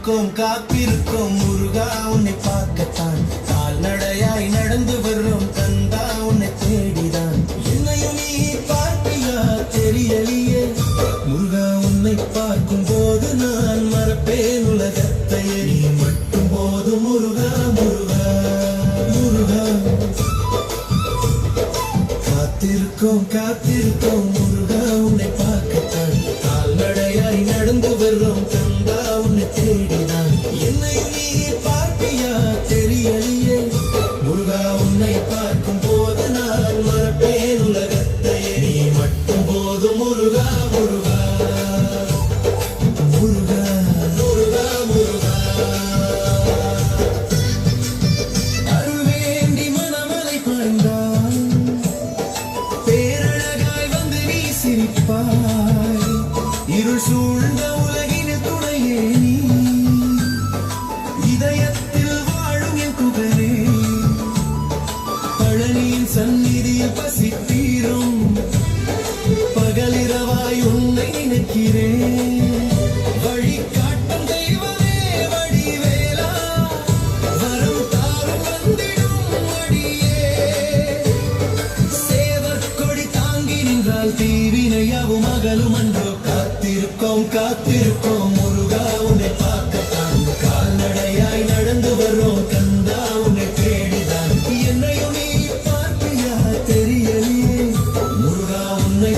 காத்திருக்கும் முருகா உன்னை பார்க்கத்தான் கால்நடையாய் நடந்து வரும் கந்தா உன்னை தேடிதான் என்னையும் நீ பார்ப்பியா தெரியலையே முருகா உன்னை பார்க்கும் போது நான் மறப்பேன் உலகத்தையே நீ மட்டும் போது முருகா முருகா முருகா காத்திருக்கும் முருகா உன்னை பார்க்கத்தான் கால்நடையாய் நடந்து வரும் கந்தா உன்னை தேடிதான் என்னையும் நீ பார்ப்பியா தெரியலையே முருகா உன்னை பார்க்கும் போது நான் மறப்பேன் உலகத்தையே நீ மட்டும் போது முருகா முருகா முருகா முருகா முருகா அருள் வேண்டி மனமலை பாய்ந்தான் பேரழகாய் வந்து நீ சிரிப்பாய் இருள் சூழ்ந்த உலகின் துணையே நீ இதயத்தில் வாழும் என் குகரே பழனியின் சந்நிதியில் பசி தீரும் பகலிரவாய் உன்னை நினைக்கிறேன் வழி காட்டும் தெய்வமே வடிவேலா வரும் தாரும் வந்திடும் அடியே சேவற்கொடி தாங்கி நின்றால் தீவினையாவும் அகலும் அன்றோ காத்திருக்கோம் முருகா உன்னை பார்க்கத்தான் கால்நடையாய் நடந்து வரும் கந்தா உன்னை தேடிதான் என்னையும் நீ பார்ப்பியா தெரியலையே முருகா உன்னை